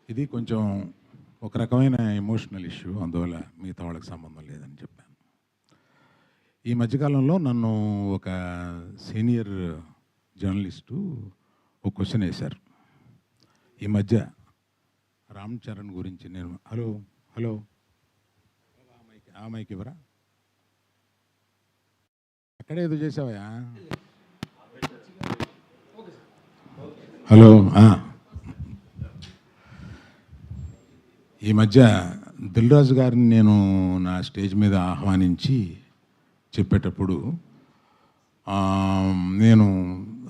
ఇది కొంచెం ఒక రకమైన ఎమోషనల్ ఇష్యూ, అందువల్ల మిగతా వాళ్ళకి సంబంధం లేదని చెప్పాను. ఈ మధ్యకాలంలో నన్ను ఒక సీనియర్ జర్నలిస్టు ఒక క్వశ్చన్ వేశారు. ఈ మధ్య రామ్ చరణ్ గురించి నేను హలో హలో ఆ మైక్ ఇవ్వరా, అక్కడే ఏదో చేసావా? హలో. ఈ మధ్య దిల్ రాజు గారిని నేను నా స్టేజ్ మీద ఆహ్వానించి చెప్పేటప్పుడు నేను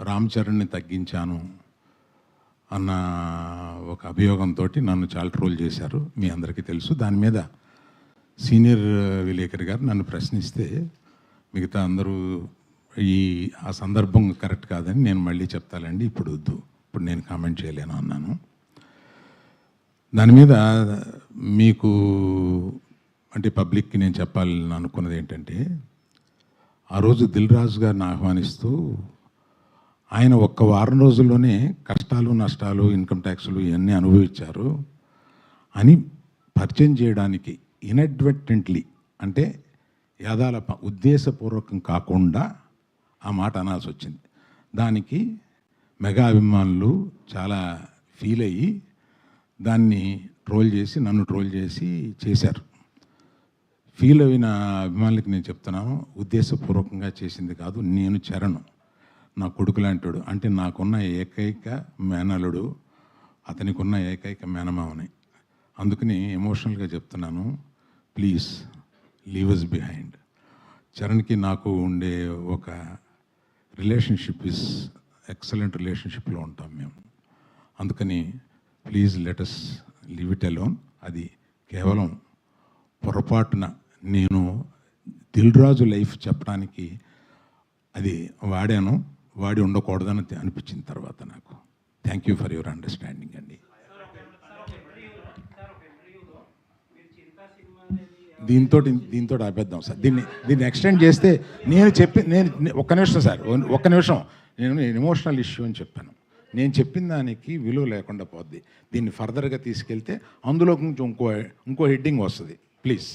రామ్ చరణ్ని తగ్గించాను అన్న ఒక అభియోగంతో నన్ను చాలా ట్రోల్ చేశారు, మీ అందరికీ తెలుసు. దాని మీద సీనియర్ విలేకరి గారు నన్ను ప్రశ్నిస్తే మిగతా అందరూ ఆ సందర్భం కరెక్ట్ కాదని నేను మళ్ళీ చెప్తానండి, ఇప్పుడు వద్దు, ఇప్పుడు నేను కామెంట్ చేయలేను అన్నాను. దాని మీద మీకు అంటే పబ్లిక్కి నేను చెప్పాలని అనుకున్నది ఏంటంటే, ఆ రోజు దిల్ రాజు గారిని ఆహ్వానిస్తూ ఆయన ఒక్క వారం రోజుల్లోనే కష్టాలు నష్టాలు ఇన్కమ్ ట్యాక్స్లు ఇవన్నీ అనుభవించారు అని పరిచయం చేయడానికి ఇన్అడ్వర్టెంట్లీ అంటే యాదాల ఉద్దేశపూర్వకం కాకుండా ఆ మాట అనాల్సి వచ్చింది. దానికి మెగా అభిమానులు చాలా ఫీల్ అయ్యి దాన్ని ట్రోల్ చేసి నన్ను ట్రోల్ చేసి చేశారు. ఫీల్ అయిన అభిమానులకి నేను చెప్తున్నాను, ఉద్దేశపూర్వకంగా చేసింది కాదు. నేను చరణ్ నా కొడుకు లాంటాడు, అంటే నాకున్న ఏకైక మేనలుడు, అతనికి ఉన్న ఏకైక మేనమావని. అందుకని ఎమోషనల్గా చెప్తున్నాను, ప్లీజ్ లీవ్ అస్ బిహైండ్. చరణ్కి నాకు ఉండే ఒక రిలేషన్షిప్ ఇస్ ఎక్సలెంట్ రిలేషన్షిప్లో ఉంటాం మేము. అందుకని please let us leave it alone. అది కేవలం పొరపాటున నేను దిల్ రాజు లైఫ్ చెప్పడానికి అది వాడి ఉండకూడదని అనిపించిన తర్వాత నాకు. Thank you for your understanding అండి. దీంతో ఆపేద్దాం సార్. దీన్ని ఎక్స్టెండ్ చేస్తే నేను ఒక్క నిమిషం సార్, ఒక్క నిమిషం. నేను ఎమోషనల్ ఇష్యూ అని చెప్పాను. నేను చెప్పిన దానికి విలువ లేకుండా పోద్ది. దీన్ని ఫర్దర్గా తీసుకెళ్తే అందులో కొంచెం ఇంకో హెడ్డింగ్ వస్తుంది. ప్లీజ్.